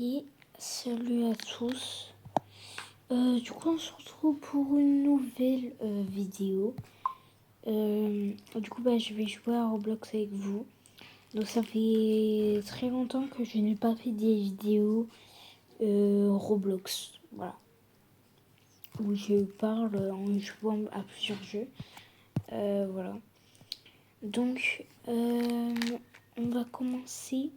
Et salut à tous. Du coup, on se retrouve pour une nouvelle vidéo. Du coup, je vais jouer à Roblox avec vous. Donc, ça fait très longtemps que je n'ai pas fait des vidéos Roblox. Voilà. Où je parle en jouant à plusieurs jeux. Voilà. Donc, on va commencer.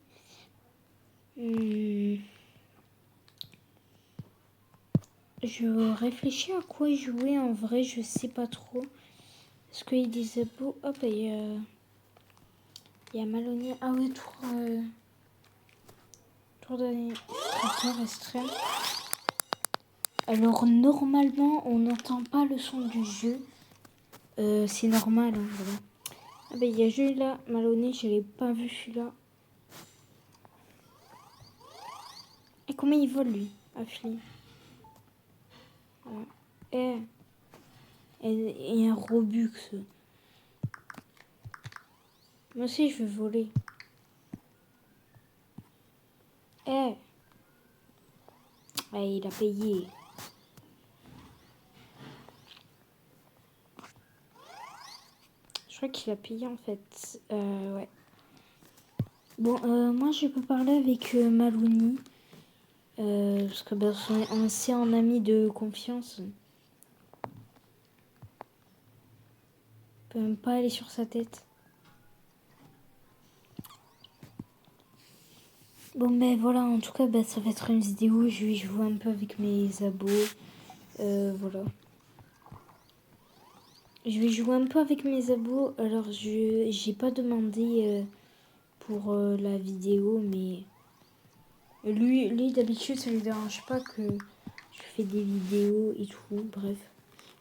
Je réfléchis à quoi jouer en vrai, je sais pas trop. Est-ce qu'il y a des abos? Hop, il y a Maloney. Ah ouais, tour d'administrateur extrême. Alors normalement, on n'entend pas le son du jeu. C'est normal, hein, voilà. Ah bah il y a jeu là, Maloney, je l'ai pas vu celui-là. Et comment il vole lui? Affli. Ouais. Et un Robux. Moi aussi je veux voler. Ouais, il a payé. Je crois qu'il a payé en fait. Ouais. Bon, moi je peux parler avec Malouni. Parce que c'est un ami de confiance. On peut même pas aller sur sa tête. Bon, voilà, en tout cas, ça va être une vidéo où je vais jouer un peu avec mes abos. Voilà. Je vais jouer un peu avec mes abos. Alors, j'ai pas demandé pour la vidéo, mais lui d'habitude, ça lui dérange pas que je fais des vidéos et tout. Bref,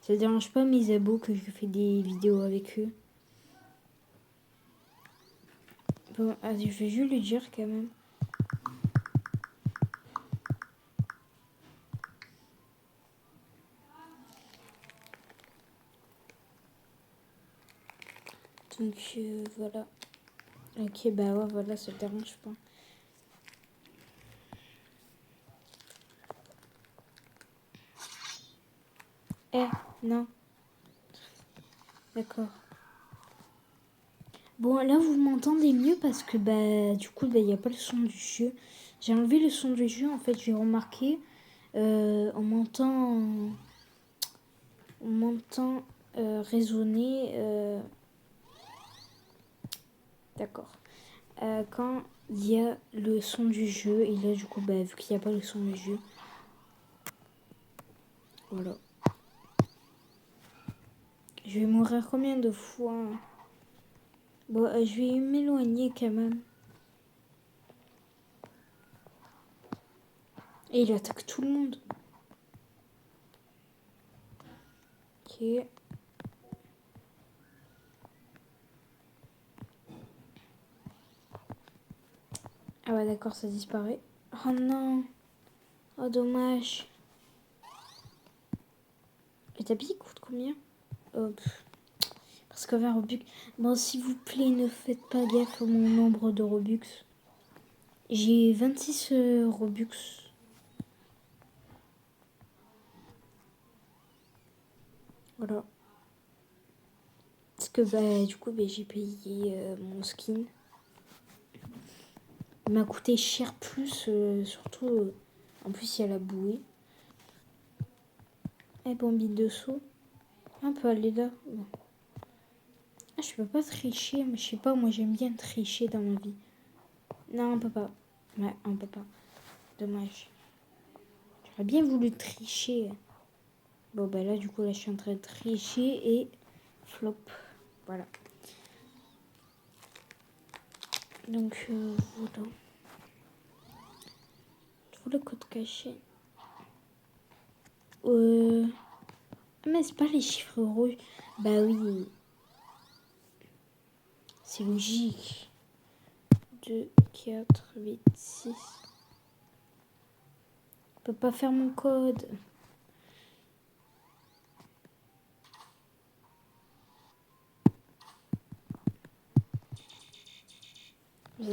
ça dérange pas mes abos que je fais des vidéos avec eux. Bon, je vais juste lui dire quand même. Donc voilà. Ok, ouais, voilà, ça te dérange pas. Non. D'accord. Bon, là, vous m'entendez mieux parce que, du coup, il n'y a pas le son du jeu. J'ai enlevé le son du jeu, en fait, j'ai remarqué. On m'entend résonner. D'accord. Quand il y a le son du jeu, et là, du coup, vu qu'il n'y a pas le son du jeu. Voilà. Je vais mourir combien de fois? Bon, je vais m'éloigner quand même. Et il attaque tout le monde. Ok. Ah ouais, d'accord, ça disparaît. Oh non. Oh, dommage. Le tapis coûte combien? Oh, parce qu'avec un Robux... Bon, s'il vous plaît, ne faites pas gaffe à mon nombre de Robux. J'ai 26 Robux. Voilà. Parce que, du coup, j'ai payé mon skin. Il m'a coûté cher plus, surtout... en plus, il y a la bouée. Et bombine de saut. On peut aller là. Bon. Ah, je peux pas tricher, mais je sais pas, moi j'aime bien tricher dans ma vie. Non, on peut pas. Ouais, on peut pas. Dommage. J'aurais bien voulu tricher. Bon, là, du coup, là, je suis en train de tricher et flop. Voilà. Donc, voilà. Tout le code caché. Mais c'est pas les chiffres rouges. Bah oui. C'est logique. 2, 4, 8, 6. On peut pas faire mon code.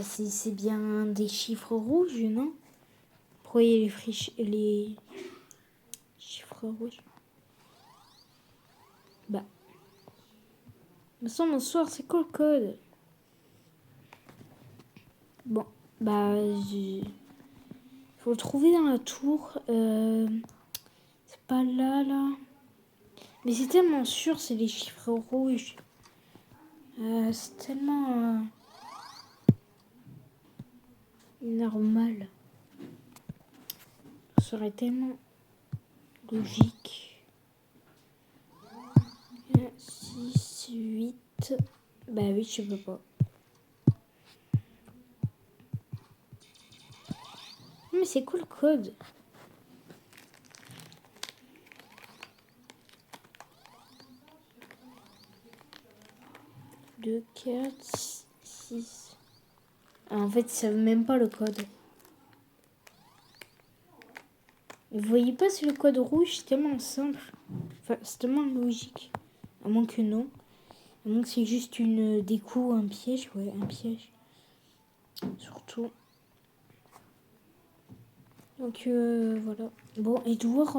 C'est bien des chiffres rouges, non? pourquoi il y a les chiffres rouges. Bah. Me semble bonsoir, c'est quoi le code? Bon, bah, faut le trouver dans la tour. C'est pas là. Mais c'est tellement sûr, c'est les chiffres rouges. C'est tellement normal. Ça serait tellement logique. 6, 8. Bah oui, je peux pas. Mais c'est quoi le code? 2, 4, 6. Ah, en fait, ils savent même pas le code. Vous voyez pas, c'est le code rouge, c'est tellement simple. Enfin, c'est tellement logique. À moins que non. À moins que c'est juste une déco, un piège. Ouais, un piège. Surtout. Donc voilà. Bon, Edouard,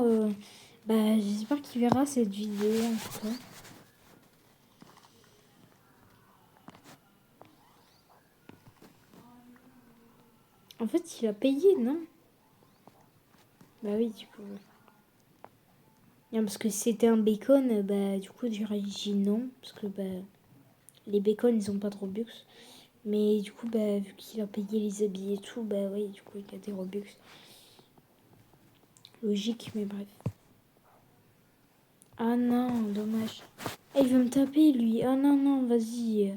bah, j'espère qu'il verra cette vidéo en tout cas. En fait, il a payé, non? Bah oui, du coup. Non, parce que si c'était un bacon, bah du coup j'aurais dit non. Parce que bah les bacons ils ont pas de Robux. Mais du coup bah vu qu'il a payé les habits et tout, bah oui du coup il a des Robux. Logique mais bref. Ah non, dommage. Ah, il veut me taper lui. Ah non non, vas-y.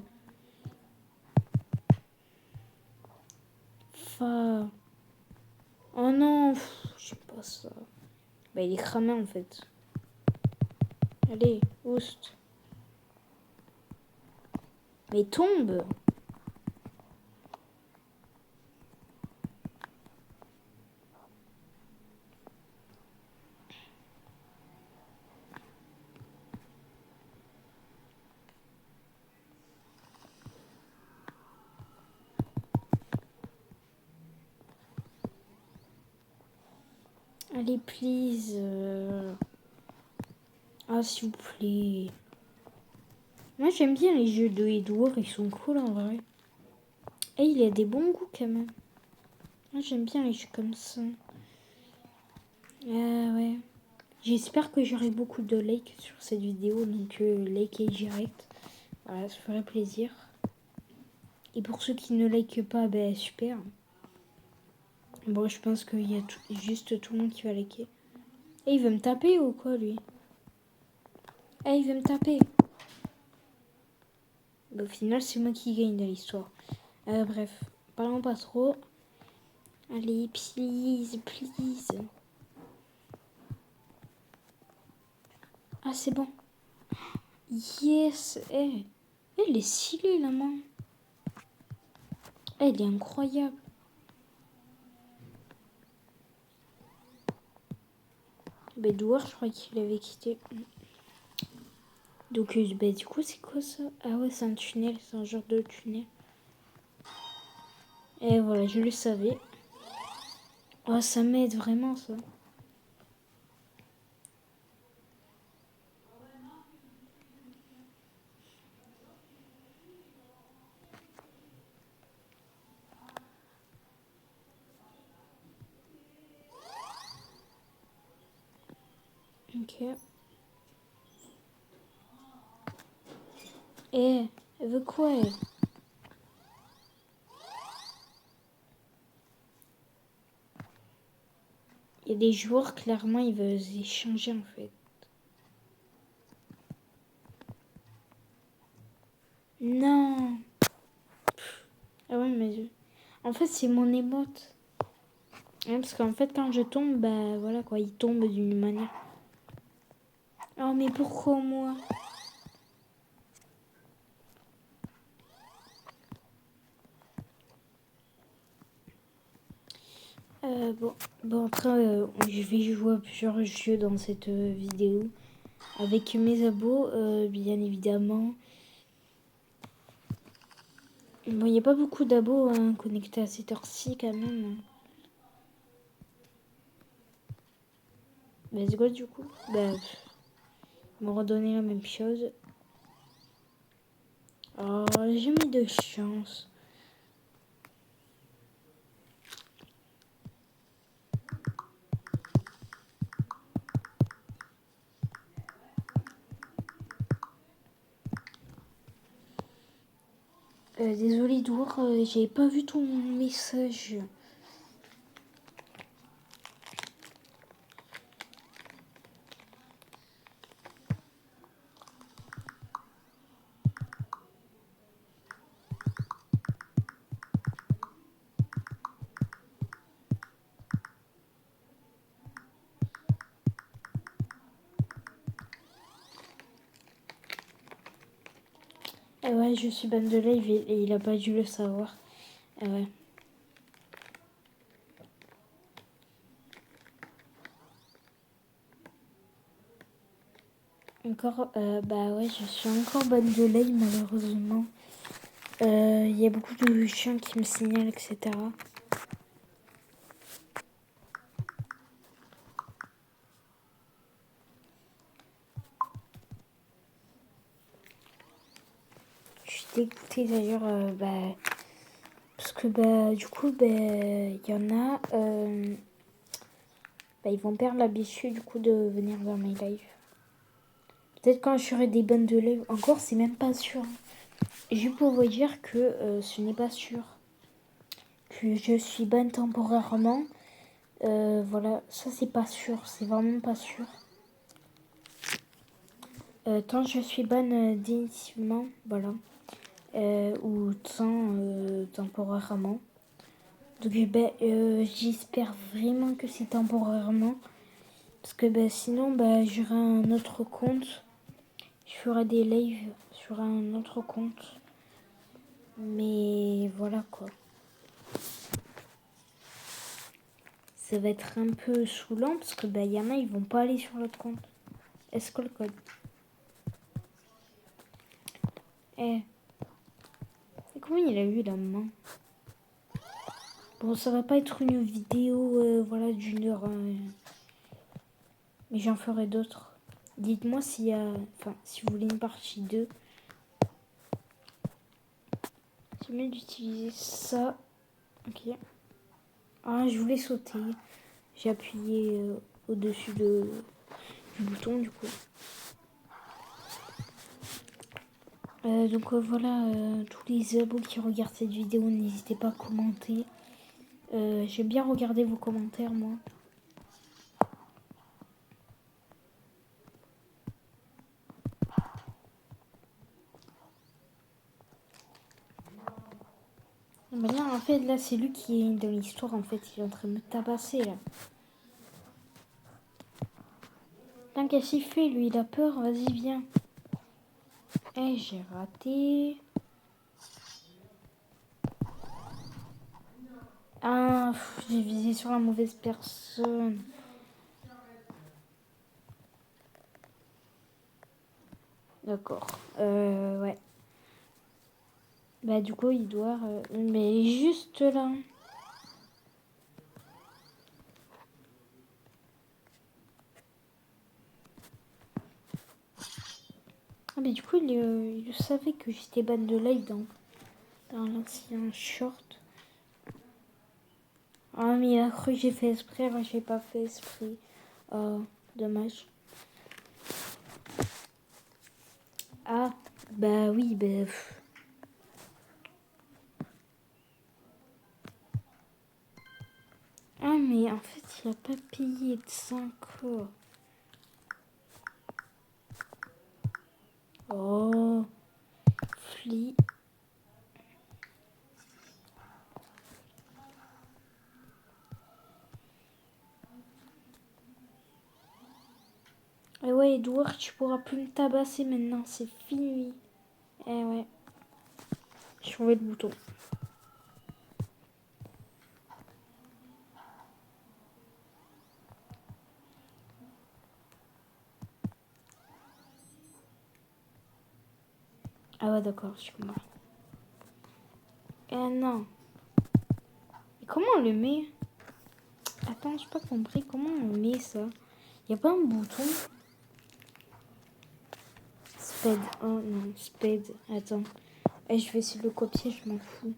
Fa. Oh non, je sais pas ça. Bah il est cramé en fait. Allez, oust. Mais tombe. Allez, please. Ah, s'il vous plaît. Moi, j'aime bien les jeux de Edouard, ils sont cool en vrai. Et il a des bons goûts quand même. Moi, j'aime bien les jeux comme ça. Ah ouais. J'espère que j'aurai beaucoup de likes sur cette vidéo, donc likez direct. Voilà, ça ferait plaisir. Et pour ceux qui ne likent pas, ben super. Bon, je pense qu'il y a juste tout le monde qui va liker. Et il veut me taper ou quoi, lui? Eh, il veut me taper. Bah, au final, c'est moi qui gagne dans l'histoire. Bref, parlons pas trop. Allez, please, please. Ah, c'est bon. Yes. Elle est stylée, la main. Elle est incroyable. Bah, Edouard, je crois qu'il avait quitté. Donc, bah, du coup, c'est quoi ça? Ah ouais, c'est un tunnel. C'est un genre de tunnel. Et voilà, je le savais. Oh, ça m'aide vraiment, ça. Ok. Elle veut quoi, elle? Il y a des joueurs, clairement, ils veulent échanger, en fait. Non. Ah ouais, mais... En fait, c'est mon émote. Ouais, parce qu'en fait, quand je tombe, bah voilà quoi, il tombe d'une manière. Oh, mais pourquoi moi? Bon après, je vais jouer à plusieurs jeux dans cette vidéo. Avec mes abos, bien évidemment. Bon, il n'y a pas beaucoup d'abos connectés à cette heure-ci quand même. Let's go du coup. Bah, ils m'ont redonné la même chose. Oh, j'ai mis de chance. Désolé Dour, j'ai pas vu ton message. Ouais, je suis ban de live et il a pas dû le savoir. Ouais. Encore, bah ouais, je suis encore ban de live malheureusement. Il y a beaucoup de chiens qui me signalent, etc. Je suis dégoûtée d'ailleurs, parce que du coup, il y en a, ils vont perdre l'habitude du coup de venir dans mes lives. Peut-être quand je ferai des bans de live, encore c'est même pas sûr. Je peux vous dire que ce n'est pas sûr. Que je suis ban temporairement. Voilà, ça c'est pas sûr, c'est vraiment pas sûr. Tant je suis ban définitivement, voilà. Ou temporairement. Donc j'espère vraiment que c'est temporairement. Parce que sinon j'aurai un autre compte. Je ferai des lives sur un autre compte. Mais voilà quoi. Ça va être un peu saoulant parce que y en a ils vont pas aller sur l'autre compte. Est-ce que le code? Eh. Et comment il a eu la main? Bon, ça va pas être une vidéo voilà, d'une heure. Mais j'en ferai d'autres. Dites-moi s'il y a. Enfin, si vous voulez une partie 2. C'est mieux d'utiliser ça. Ok. Ah, je voulais sauter. J'ai appuyé au-dessus du bouton du coup. Donc voilà, tous les abos qui regardent cette vidéo, n'hésitez pas à commenter. J'aime bien regarder vos commentaires, moi. Là, en fait, là, c'est lui qui est dans l'histoire, en fait. Il est en train de me tabasser, là. Putain, qu'est-ce qu'il fait, lui? Il a peur. Vas-y, viens. Eh, j'ai raté. Ah, j'ai visé sur la mauvaise personne. D'accord. Ouais. Du coup, il doit... mais juste là. Ah, mais du coup, il savait que j'étais ban de live dans l'ancien short. Ah, mais il a cru que j'ai fait exprès. Moi, j'ai pas fait exprès. Oh, dommage. Ah, oui, Ah, mais en fait, il a pas payé de 5 euros. Oh, Fli. Eh ouais, Edouard, tu pourras plus me tabasser maintenant, c'est fini. Eh ouais. J'ai trouvé le bouton. Ah ouais, d'accord, je comprends. Eh non. Et comment on le met? Attends, j'ai pas compris. Comment on met ça? Y a pas un bouton? Spade. Oh non, spade. Attends. Je vais essayer de le copier, je m'en fous.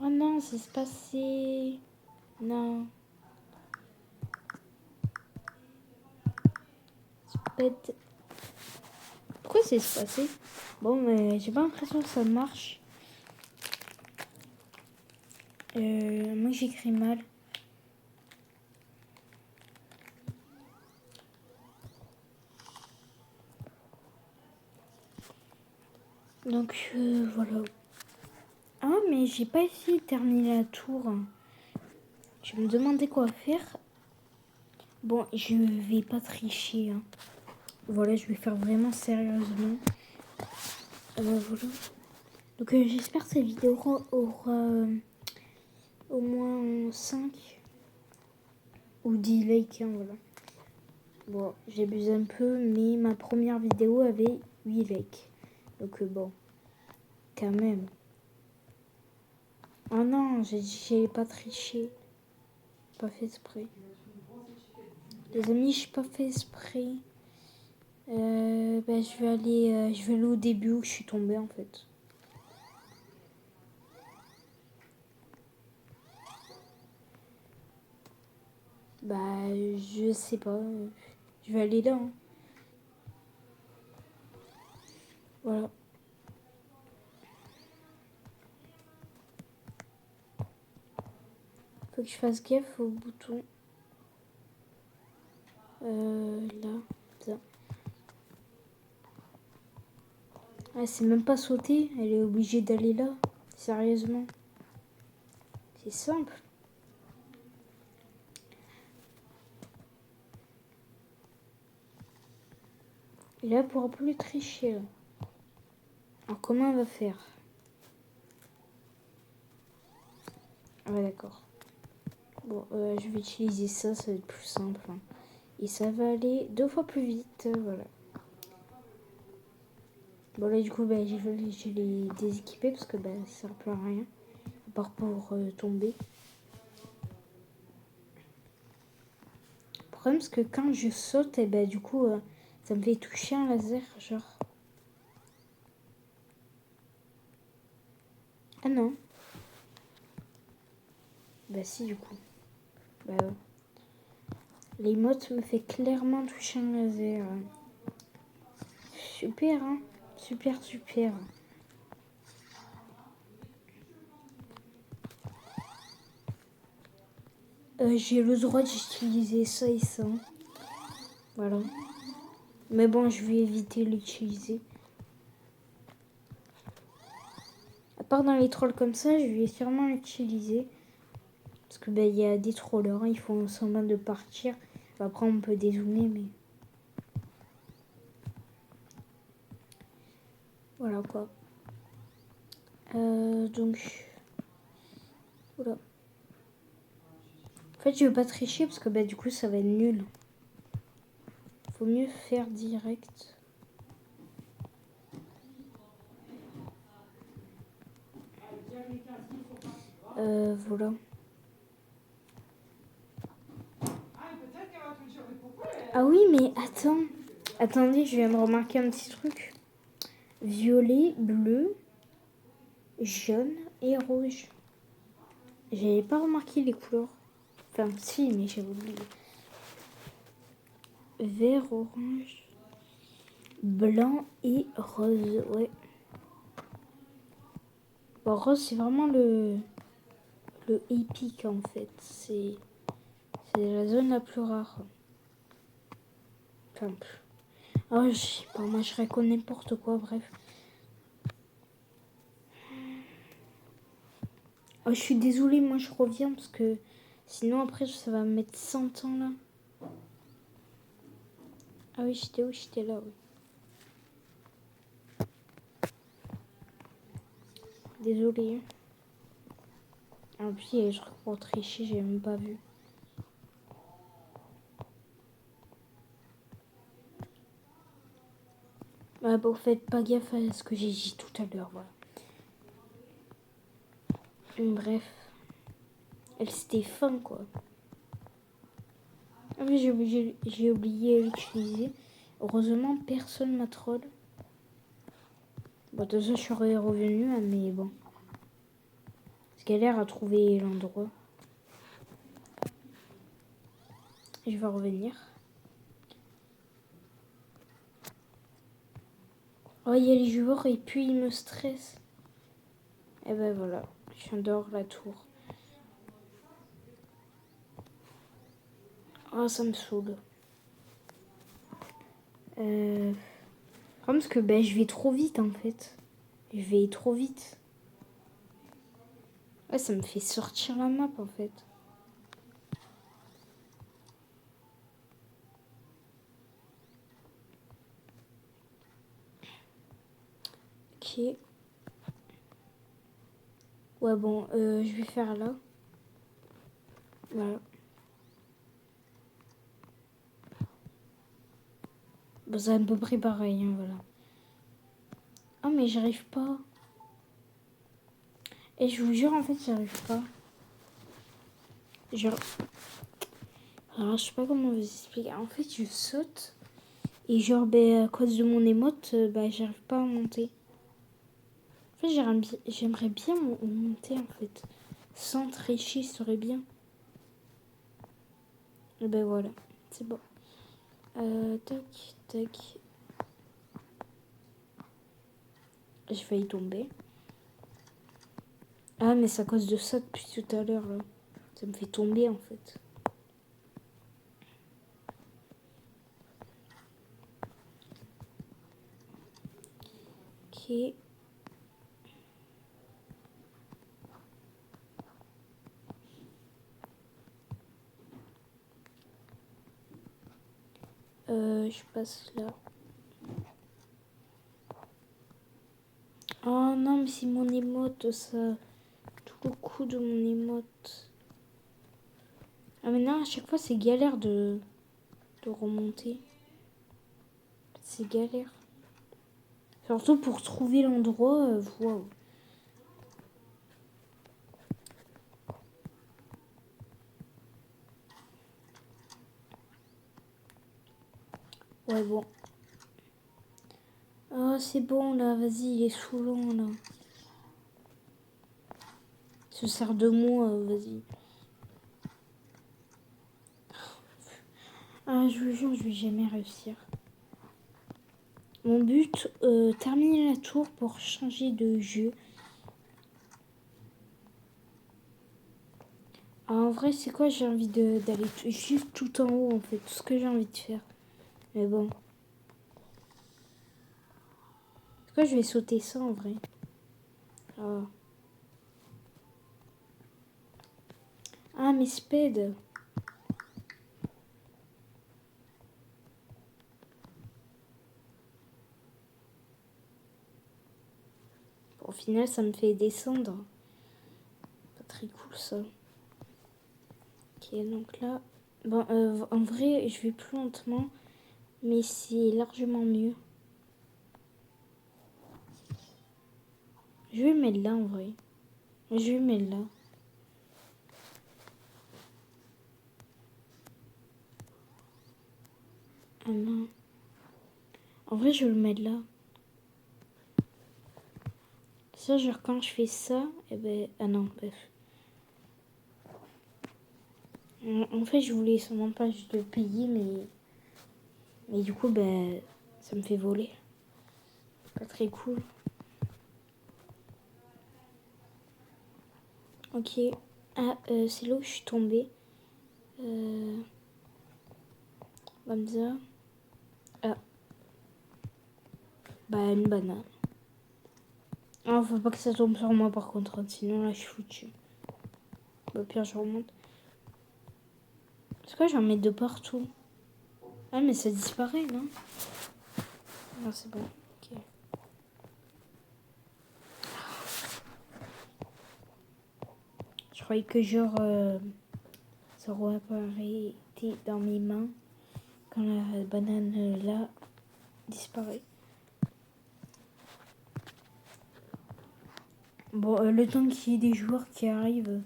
Oh non, c'est se passé. Non. Spade. Pourquoi c'est se passer? Bon, mais j'ai pas l'impression que ça marche. Moi j'écris mal. Donc voilà. Ah mais j'ai pas essayé de terminer la tour. Je me demandais quoi faire. Bon, je vais pas tricher. Hein. Voilà, je vais faire vraiment sérieusement. Voilà. Donc j'espère que cette vidéo aura au moins 5 ou 10 likes. Hein, voilà. Bon, j'abuse un peu, mais ma première vidéo avait 8 likes. Donc bon, quand même. Oh non, j'ai pas triché. Pas fait exprès. Les amis, j'ai pas fait exprès. Je vais aller au début où je suis tombée en fait. Bah, je sais pas. Je vais aller là. Hein. Voilà. Faut que je fasse gaffe au bouton. Là. Ça. Ah, c'est même pas sauter. Elle est obligée d'aller là. Sérieusement. C'est simple. Et là, elle pourra plus tricher. Là. Alors, comment elle va faire? Ah ouais, d'accord. Bon, je vais utiliser ça, ça va être plus simple. Hein. Et ça va aller 2 fois plus vite. Voilà. Bon, là, du coup, je l'ai déséquipé parce que ça sert plus à rien. À part pour tomber. Le problème, c'est que quand je saute, et du coup, ça me fait toucher un laser, genre. Ah non. Bah si, du coup. Bah ouais. L'emote me fait clairement toucher un laser. Super, hein. Super, super. J'ai le droit d'utiliser ça et ça. Voilà. Mais bon, je vais éviter l'utiliser. À part dans les trolls comme ça, je vais sûrement l'utiliser. Parce que y a des trollers, hein, ils font semblant de partir. Après, on peut dézoomer, mais... Voilà, quoi. Donc... Voilà. En fait, je veux pas tricher parce que du coup, ça va être nul. Faut mieux faire direct. Voilà. Ah oui, mais attends. Attendez, je viens de remarquer un petit truc. Violet, bleu, jaune et rouge. J'avais pas remarqué les couleurs. Enfin, si, mais j'ai oublié. Vert, orange, blanc et rose. Ouais. Bon, rose, c'est vraiment le épique en fait. C'est la zone la plus rare. Enfin, je sais pas, moi je raconte n'importe quoi, bref. Oh, je suis désolée, moi je reviens parce que sinon après ça va me mettre 100 ans là. Ah oui, j'étais où? J'étais là, oui. Désolée. En plus, il y a je crois pour tricher, j'ai même pas vu. Bon, faites pas gaffe à ce que j'ai dit tout à l'heure, voilà. Bref. Elle c'était fin quoi. Ah mais j'ai oublié l'utiliser. Heureusement personne m'a troll. Bon de toute façon je serais revenu hein, mais bon. Je galère à trouver l'endroit. Je vais revenir. Oh il y a les joueurs et puis ils me stressent. Et ben voilà. J'adore la tour. Oh ça me saoule. Parce que ben, je vais trop vite en fait. Je vais trop vite. Ouais, ça me fait sortir la map en fait. Ok. Ouais bon, je vais faire là. Voilà. Bon, c'est à peu près pareil, hein, voilà. Ah mais j'arrive pas. Et je vous jure en fait j'arrive pas. Genre... Alors je sais pas comment vous expliquer. En fait je saute. Et genre ben, à cause de mon émote, bah j'arrive pas à monter. En fait j'aimerais bien monter en fait. Sans tricher, ça serait bien. Et ben voilà, c'est bon. Tac, tac. J'ai failli tomber. Ah mais c'est à cause de ça depuis tout à l'heure là. Ça me fait tomber en fait. Ok. Je passe là. Oh non, mais c'est mon émote, ça. Tout le coup de mon émote. Ah, mais non, à chaque fois, c'est galère de remonter. C'est galère. Surtout pour trouver l'endroit. Waouh. Ouais, bon. Oh, c'est bon, là. Vas-y, il est saoulant, là. Il se sert de moi, vas-y. Ah, je vous jure, je vais jamais réussir. Mon but, terminer la tour pour changer de jeu. Ah, en vrai, c'est quoi? J'ai envie d'aller juste tout en haut, en fait. Tout ce que j'ai envie de faire. Mais bon. C'est quoi, je vais sauter ça, en vrai. Ah, ah mais Spade. Au final, ça me fait descendre. Pas très cool, ça. Ok, donc là... Bon, en vrai, je vais plus lentement. Mais c'est largement mieux. Je vais le mettre là, en vrai. Je vais le mettre là. Ah non. En vrai, je vais le mettre là. Ça, genre, quand je fais ça, eh ben... Ah non, bref. En fait, je voulais seulement pas juste le payer, mais... Mais du coup, ben... Ça me fait voler. Pas très cool. Ok. Ah, c'est là où je suis tombée. Comme ça. Ah. Bah, une banane. Ah, faut pas que ça tombe sur moi par contre, hein, sinon là je suis foutue. Bah, pire, je remonte. C'est quoi, j'en mets de partout? Ah, mais ça disparaît, non? Non, c'est bon. Ok. Je croyais que genre ça réapparaît dans mes mains quand la banane là disparaît. Bon, le temps qu'il y ait des joueurs qui arrivent,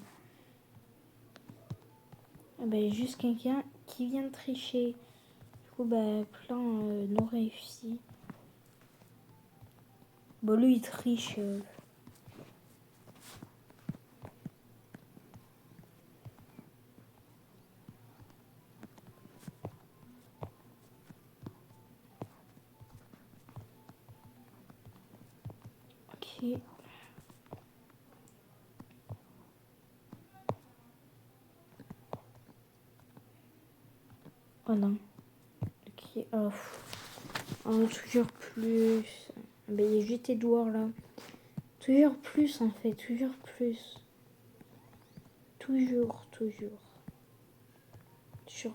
juste quelqu'un qui vient de tricher. Du coup, plein non réussi. Bon, lui, il triche. Ok. Oh non. Ok. Oh, toujours plus. Il y a juste Edouard là. Toujours plus en fait. Toujours plus. Toujours. Toujours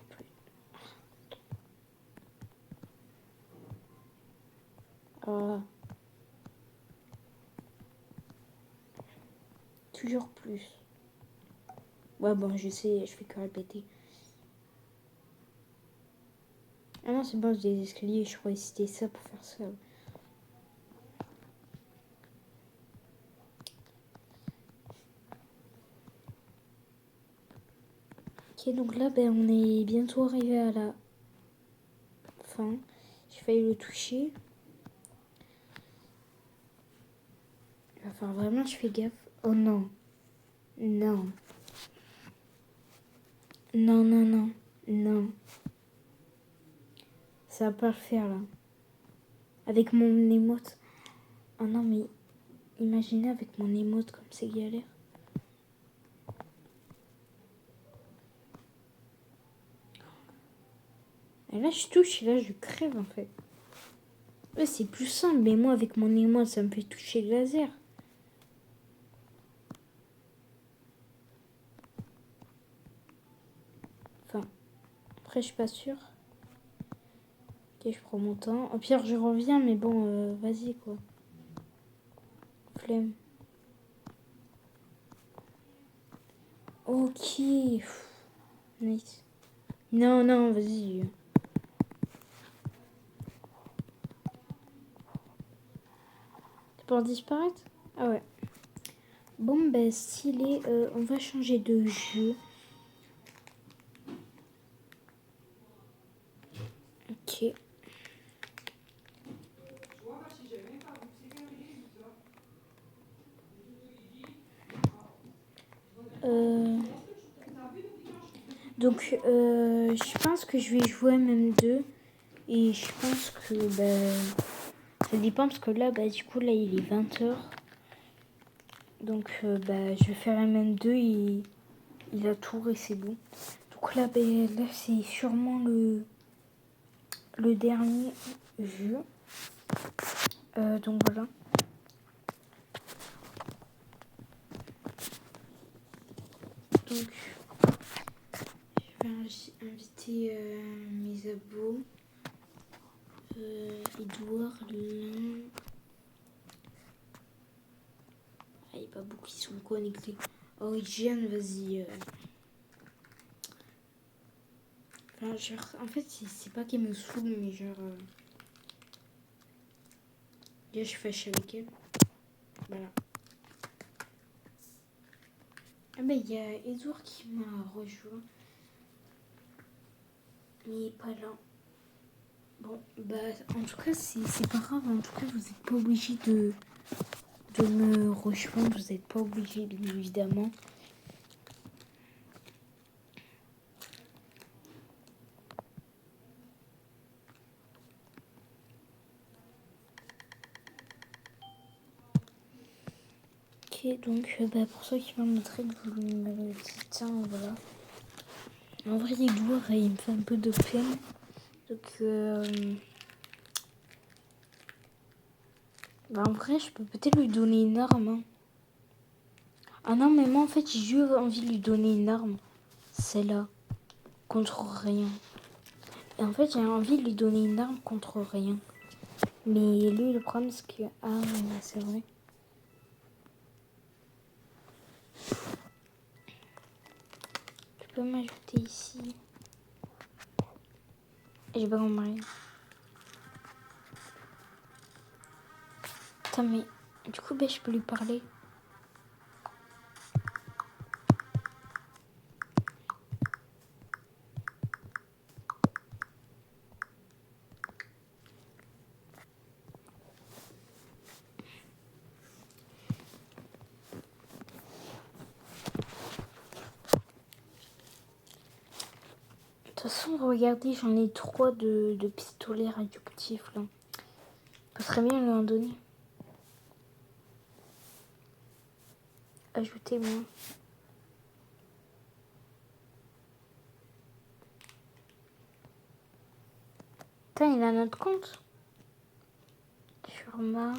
plus. Ah. Toujours plus. Ouais, bon, je sais, je fais que répéter. Ah non, c'est bon, j'ai des escaliers, je croyais que c'était ça pour faire ça. Ok, donc là, on est bientôt arrivé à la fin. J'ai failli le toucher. Il va falloir vraiment que je fais gaffe. Oh non. Non. Non, non, non. Non. Ça va pas le faire là. Avec mon émote. Oh non, mais imaginez avec mon émote comme c'est galère. Et là, je touche et là, je crève en fait. Ouais, c'est plus simple, mais moi, avec mon émote, ça me fait toucher le laser. Enfin, après, je suis pas sûre. Ok, je prends mon temps. Au pire, je reviens, mais bon, vas-y quoi. Flemme. Ok. Pff, nice. Non, non, vas-y. C'est pour disparaître? Ah ouais. Bon, stylé. On va changer de jeu. Ok. Donc, je pense que je vais jouer MM2. Et je pense que ça dépend parce que là, du coup, là, il est 20h. Donc, je vais faire MM2 et il a tout et c'est bon. Donc là, là c'est sûrement le dernier jeu. Donc voilà. Donc, je vais inviter mes abos. Edouard, Lin. Ah, il n'y a pas beaucoup qui sont connectés. Origin, vas-y. Enfin, genre, en fait, c'est pas qu'elle me saoule, mais genre. Là, je suis fâchée avec elle. Voilà. Ah, il y a Edouard qui m'a rejoint. Mais il n'est pas là. Bon, en tout cas, c'est pas grave. En tout cas, vous n'êtes pas obligé de me rejoindre. Vous n'êtes pas obligé, bien évidemment. Ok, donc pour ceux qui veulent montrer que vous me dites, voilà. En vrai, Edouard, il me fait un peu de peine. Donc, en vrai, je peux peut-être lui donner une arme. Hein. Ah non, mais moi, en fait, j'ai juste envie de lui donner une arme. Celle-là. Contre rien. Et en fait, j'ai envie de lui donner une arme contre rien. Mais lui, le problème, c'est que... Ah, oui, c'est vrai. Tu peux m'ajouter ici. J'ai pas compris. Attends, mais... Du coup, je peux lui parler. toute façon, regardez, j'en ai 3 de pistolets radioactifs là. Ce serait bien de en donner. Ajoutez-moi. Putain, il a notre compte. Sur ma...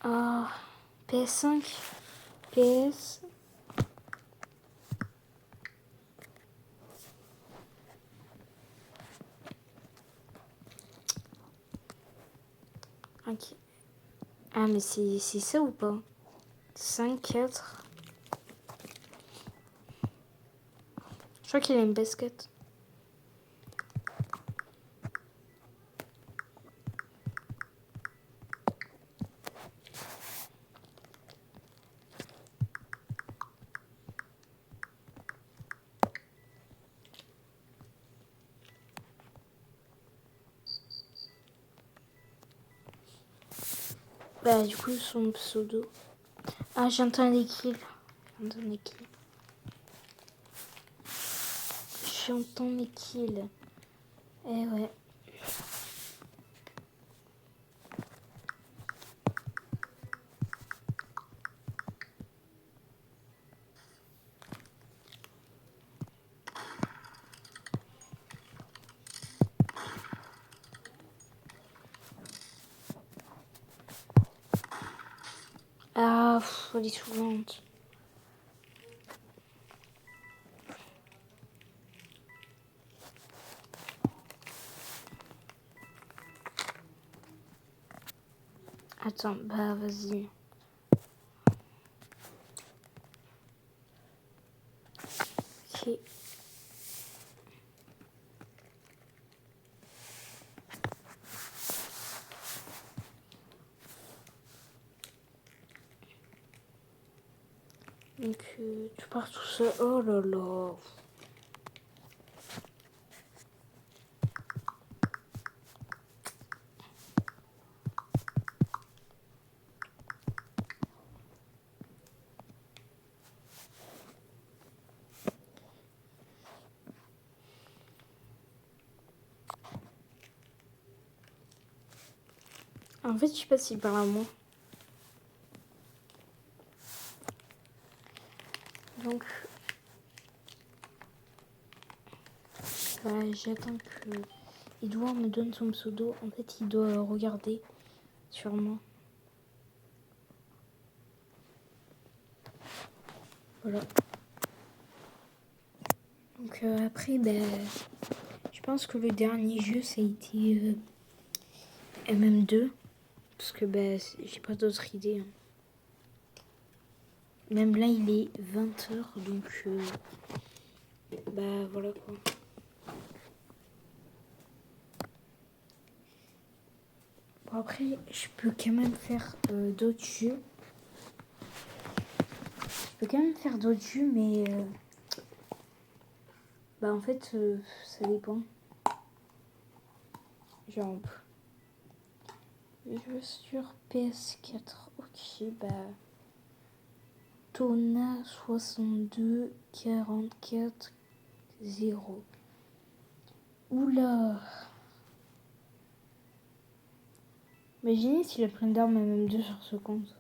Ah, PS5. PS... Ok. Ah, mais c'est ça ou pas? 5, 4... Je crois qu'il a une basket. Bah, du coup, son pseudo. Ah, j'entends les kills. J'entends les kills. J'entends les kills. Eh ouais. Ah, elle est souvante. Attends, bah vas-y. Ok. Donc, tu pars tout seul. Oh là là. En fait, je sais pas s'il parle à moi. Donc, bah, j'attends que Edouard me donne son pseudo. En fait, il doit regarder sur moi. Voilà. Donc, après, bah, je pense que le dernier jeu, ça a été MM2. Parce que bah, j'ai pas d'autre idée. Hein. Même là, il est 20h. Donc, bah, voilà quoi. Bon, après, je peux quand même faire d'autres jeux. Je peux quand même faire d'autres jeux, mais bah en fait, ça dépend. Genre, je sur PS4. Ok, bah Tona 62 44 0. Oula. Imaginez si la prime d'armes a même 2 sur ce compte.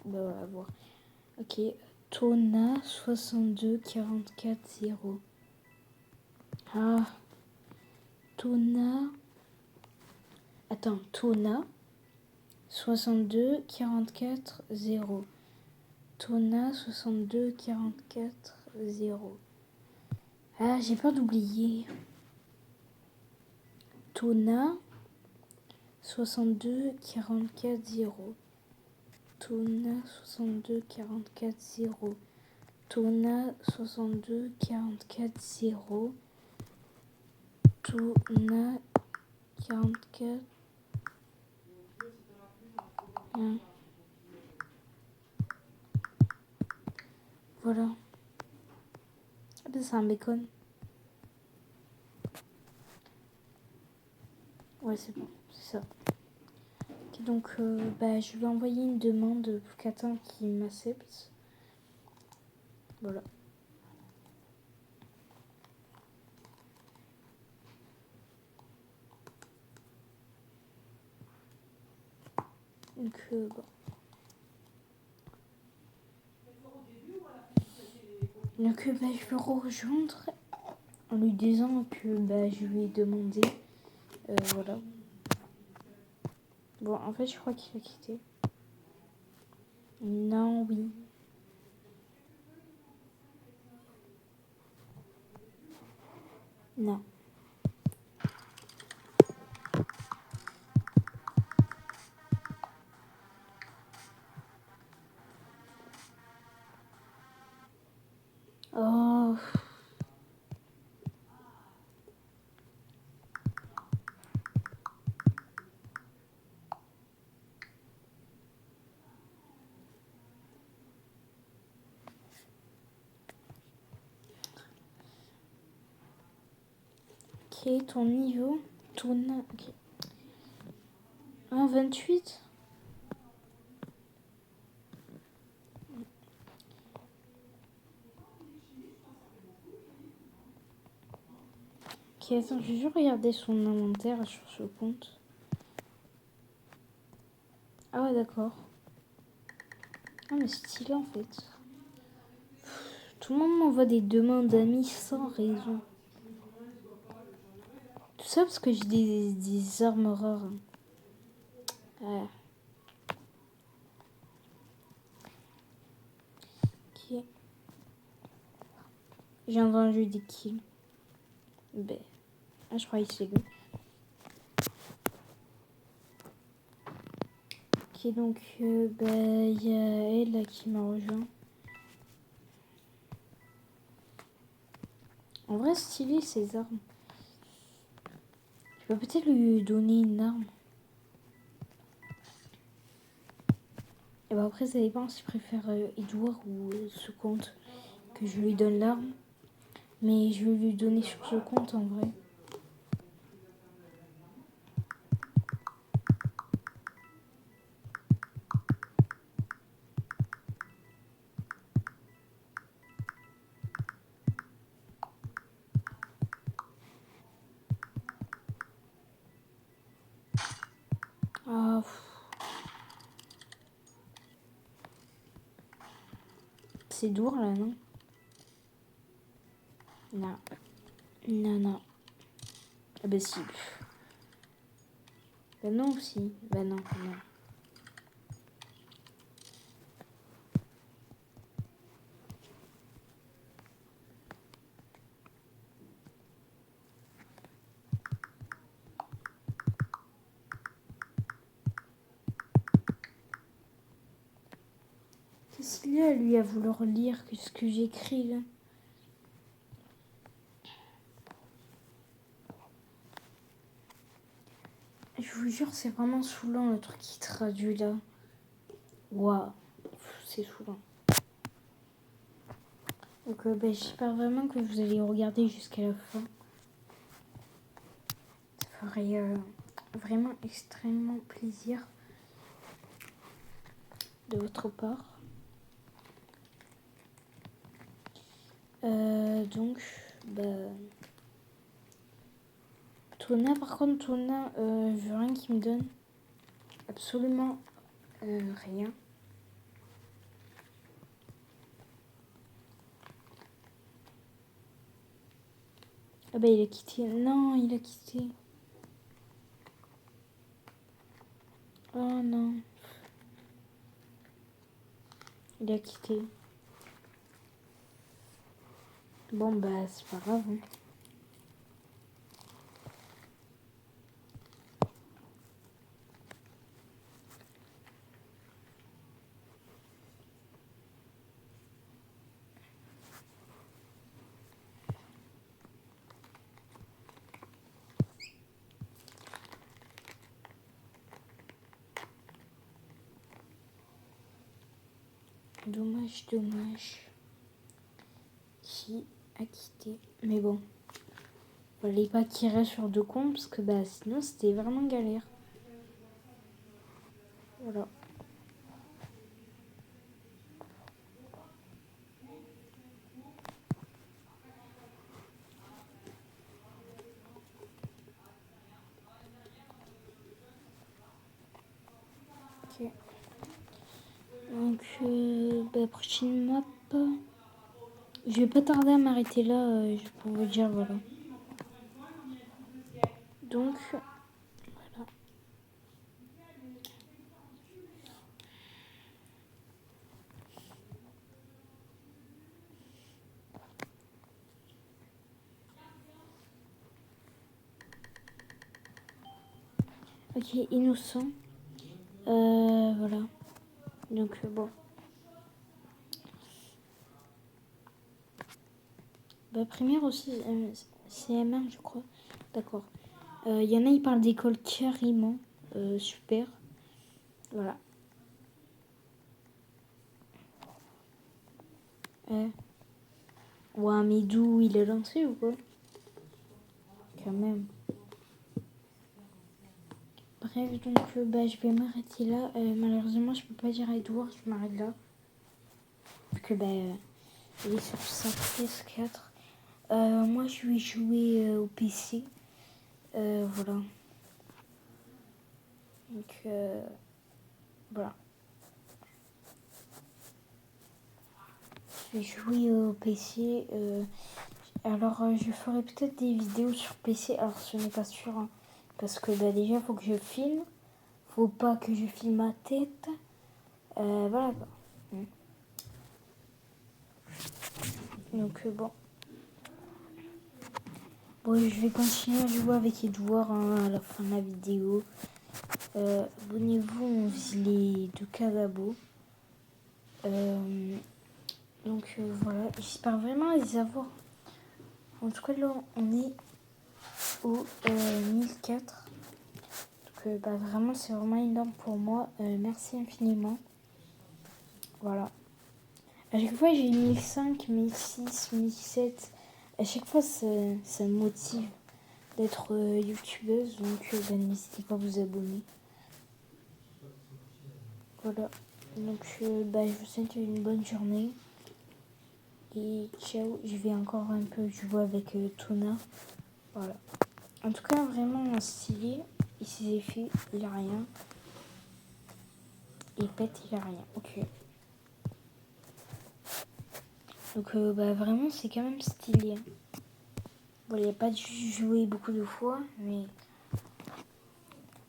Bah on va voir. Ok, Tona 62 44 0. Ah, Tona. Attends, Tona 62 44 0. Tona 62 44 0. Ah, j'ai peur d'oublier. Tona 62 44 0. Tona 62 44 0. Tona 62 44 0. Tona 44. Voilà. Ah ben c'est un bacon. Ouais, c'est bon, c'est ça. Donc, je vais envoyer une demande pour qu'attend qu'il m'accepte. Voilà. Donc, bon. Donc, je vais le rejoindre en lui disant que je lui ai demandé. Voilà. Bon, en fait, je crois qu'il a quitté. Non, oui. Non. Oh. Ok, ton niveau. Ok. 1,28. Ok, attends, je vais juste regarder son inventaire sur ce compte. Ah ouais, d'accord. Ah, mais stylé en fait. Tout le monde m'envoie des demandes d'amis sans raison. Tout ça parce que j'ai des armes rares. Ouais. Ok. J'ai entendu des kills. Je croyais que c'est lui. Ok, donc il y a elle là, qui m'a rejoint. En vrai, stylé ces armes. Je peux peut-être lui donner une arme. Et après, ça dépend s'il préfère Edouard ou ce compte que je lui donne l'arme. Mais je vais lui donner sur ce compte en vrai. Ah, c'est dur là, non? Non. Non, non. Ah bah si. Bah non aussi. Bah non, non. Qu'est-ce qu'il y a lui à vouloir lire ce que j'écris là? Je vous jure, c'est vraiment saoulant le truc qui traduit là. Waouh, c'est saoulant. Donc j'espère vraiment que vous allez regarder jusqu'à la fin. Ça ferait vraiment extrêmement plaisir de votre part. Donc, Tona, par contre, Tona, je veux rien qui me donne absolument rien. Ah bah il a quitté. Non, il a quitté. Oh non. Il a quitté. Bon c'est pas grave. Hein. Dommage, dommage. Qui a quitté. Mais bon. Fallait pas qu'il reste sur deux comptes parce que sinon c'était vraiment galère. Voilà. Ok. Donc, prochaine map. Je vais pas tarder à m'arrêter là, je peux vous dire, voilà. Donc, voilà. Ok, innocent. Voilà. Donc, bon. Première aussi, CM1, je crois. D'accord. Il y en a, ils parlent d'école carrément. Super. Voilà. Ouais, mais d'où il est lancé ou quoi? Quand même. Bref, donc je vais m'arrêter là. Malheureusement, je peux pas dire à Edouard, je m'arrête là. Parce que il est sur sa PS4. Moi, je vais jouer au PC. Voilà. Donc, voilà. Je vais jouer au PC. Alors, je ferai peut-être des vidéos sur PC. Alors, ce n'est pas sûr. Hein, parce que déjà, il faut que je filme. Faut pas que je filme ma tête. Voilà. Donc, bon. Bon, je vais continuer à jouer avec Edouard à la fin de la vidéo. Abonnez-vous, on vise les 2K d'abos. Donc voilà, j'espère vraiment les avoir. En tout cas, là, on est au 1004. Donc vraiment, c'est vraiment énorme pour moi. Merci infiniment. Voilà. À chaque fois, j'ai 1005, 1006, 1007. À chaque fois, ça me motive d'être youtubeuse. Donc n'hésitez pas à vous abonner. Voilà. Donc je vous souhaite une bonne journée. Et ciao. Je vais encore un peu jouer avec Tona. Voilà. En tout cas, vraiment stylé. Et ses effets, il a rien. Et pète, il a rien. Ok. Donc vraiment, c'est quand même stylé. Bon, il n'y a pas dû jouer beaucoup de fois, mais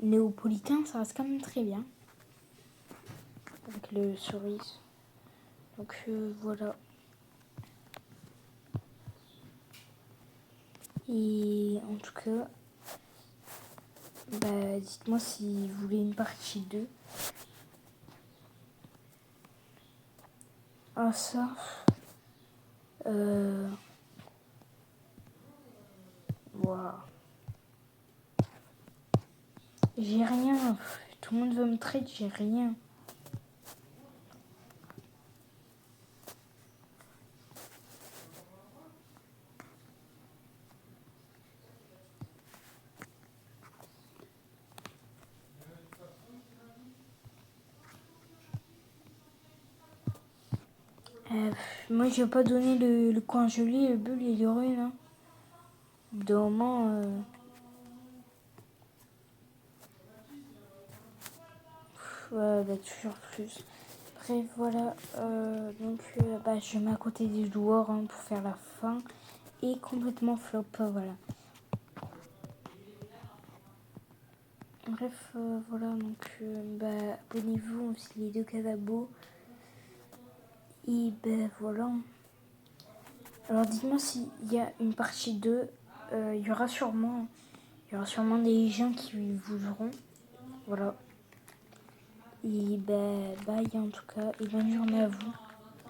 Néopolitain, ça reste quand même très bien. Avec le cerise. Donc voilà. Et en tout cas, dites-moi si vous voulez une partie 2. Ah ça. Waouh. J'ai rien. Tout le monde veut me trade, j'ai rien. Moi, je vais pas donner le coin joli, le bulle et le rune. Hein. De moment, toujours plus. Bref, voilà. Donc, je mets à côté des joueurs pour faire la fin. Et complètement flop, voilà. Bref, voilà. Donc, abonnez-vous, on se les 2K d'abos. Et voilà. Alors, dites-moi s'il y a une partie 2. Il y aura sûrement des gens qui vous joueront. Voilà. Et bye en tout cas. Et bonne journée à vous.